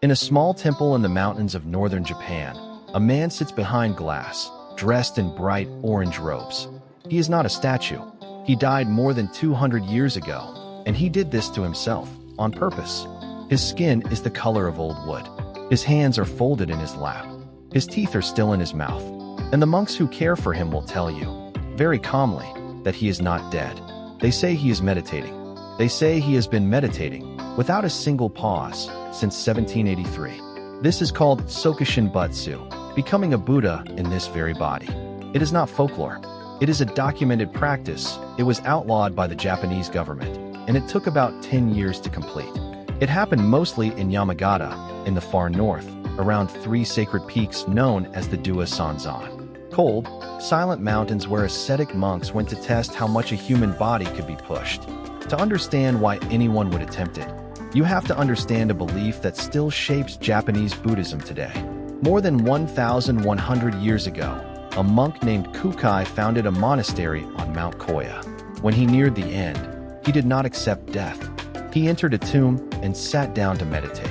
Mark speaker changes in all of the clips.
Speaker 1: In a small temple in the mountains of northern Japan, a man sits behind glass, dressed in bright orange robes. He is not a statue. He died more than 200 years ago, and he did this to himself, on purpose. His skin is the color of old wood. His hands are folded in his lap. His teeth are still in his mouth. And the monks who care for him will tell you, very calmly, that he is not dead. They say he is meditating. They say he has been meditating, without a single pause, since 1783. This is called sokushinbutsu, becoming a Buddha in this very body. It is not folklore. It is a documented practice. It was outlawed by the Japanese government, and it took about 10 years to complete. It happened mostly in Yamagata, in the far north, around 3 sacred peaks known as the Dua Sanzan. Cold, silent mountains where ascetic monks went to test how much a human body could be pushed. To understand why anyone would attempt it, you have to understand a belief that still shapes Japanese Buddhism today. More than 1,100 years ago, a monk named Kukai founded a monastery on Mount Koya. When he neared the end, he did not accept death. He entered a tomb and sat down to meditate.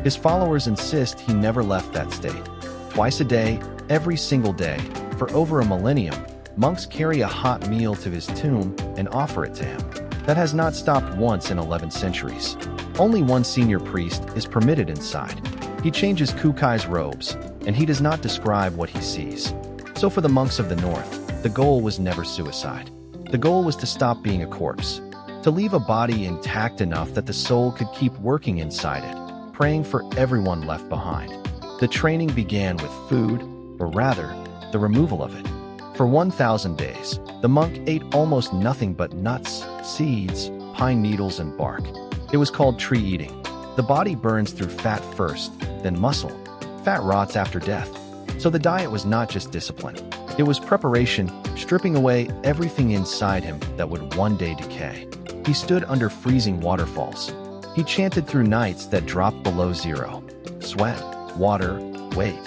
Speaker 1: His followers insist he never left that state. Twice a day, every single day, for over a millennium, monks carry a hot meal to his tomb and offer it to him. That has not stopped once in 11 centuries. Only one senior priest is permitted inside. He changes Kukai's robes, and he does not describe what he sees. So for the monks of the north, the goal was never suicide. The goal was to stop being a corpse, to leave a body intact enough that the soul could keep working inside it, praying for everyone left behind. The training began with food, or rather, the removal of it. For 1,000 days, the monk ate almost nothing but nuts, seeds, pine needles, and bark. It was called tree eating. The body burns through fat first, then muscle. Fat rots after death. So the diet was not just discipline. It was preparation, stripping away everything inside him that would one day decay. He stood under freezing waterfalls. He chanted through nights that dropped below zero. Sweat, water, weight.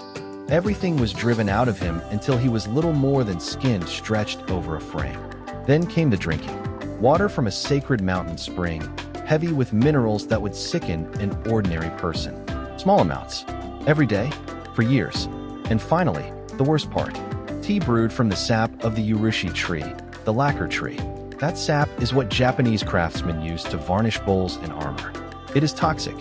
Speaker 1: Everything was driven out of him until he was little more than skin stretched over a frame. Then came the drinking. Water from a sacred mountain spring, heavy with minerals that would sicken an ordinary person. Small amounts. Every day. For years. And finally, the worst part. Tea brewed from the sap of the urushi tree, the lacquer tree. That sap is what Japanese craftsmen use to varnish bowls and armor. It is toxic.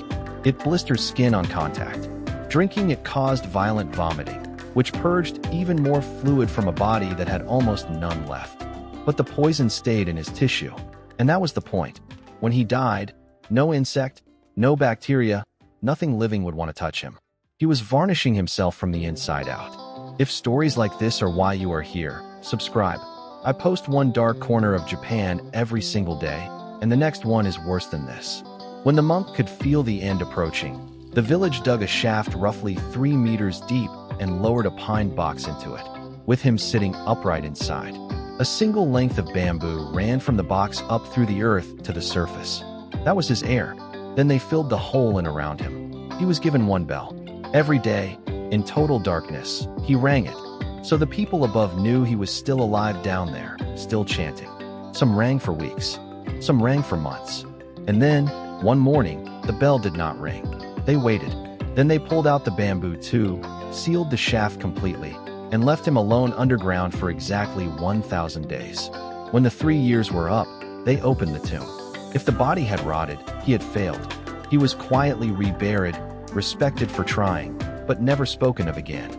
Speaker 1: It blisters skin on contact. Drinking it caused violent vomiting, which purged even more fluid from a body that had almost none left. But the poison stayed in his tissue, and that was the point. When he died, no insect, no bacteria, nothing living would want to touch him. He was varnishing himself from the inside out. If stories like this are why you are here, subscribe. I post one dark corner of Japan every single day, and the next one is worse than this. When the monk could feel the end approaching, the village dug a shaft roughly 3 meters deep and lowered a pine box into it, with him sitting upright inside. A single length of bamboo ran from the box up through the earth to the surface. That was his air. Then they filled the hole in around him. He was given one bell. Every day, in total darkness, he rang it. So the people above knew he was still alive down there, still chanting. Some rang for weeks. Some rang for months. And then, one morning, the bell did not ring. They waited. Then they pulled out the bamboo tube, sealed the shaft completely, and left him alone underground for exactly 1,000 days. When the 3 years were up, they opened the tomb. If the body had rotted, he had failed. He was quietly reburied, respected for trying, but never spoken of again.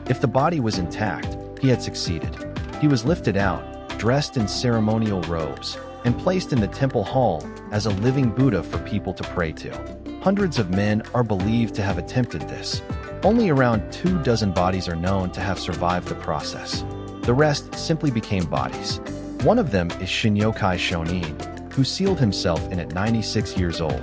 Speaker 1: If the body was intact, he had succeeded. He was lifted out, dressed in ceremonial robes, and placed in the temple hall as a living Buddha for people to pray to. Hundreds of men are believed to have attempted this. Only around 24 bodies are known to have survived the process. The rest simply became bodies. One of them is Shinyokai Shonin, who sealed himself in at 96 years old.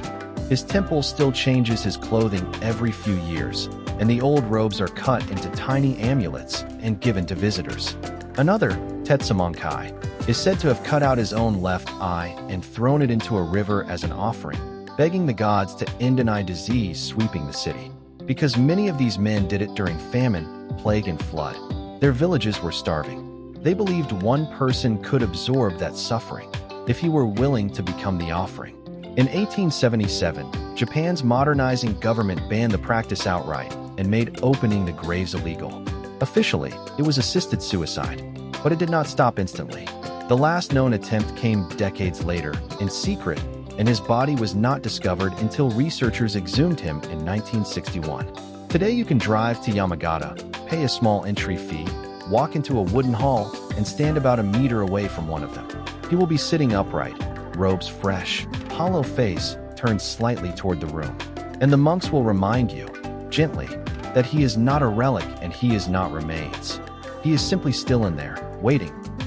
Speaker 1: His temple still changes his clothing every few years, and the old robes are cut into tiny amulets and given to visitors. Another, Tetsumonkai, is said to have cut out his own left eye and thrown it into a river as an offering, begging the gods to end an eye disease sweeping the city. Because many of these men did it during famine, plague, and flood. Their villages were starving. They believed one person could absorb that suffering if he were willing to become the offering. In 1877, Japan's modernizing government banned the practice outright and made opening the graves illegal. Officially, it was assisted suicide, but it did not stop instantly. The last known attempt came decades later, in secret, and his body was not discovered until researchers exhumed him in 1961. Today you can drive to Yamagata, pay a small entry fee, walk into a wooden hall, and stand about a meter away from one of them. He will be sitting upright, robes fresh, hollow face turned slightly toward the room. And the monks will remind you, gently, that he is not a relic and he is not remains. He is simply still in there, waiting.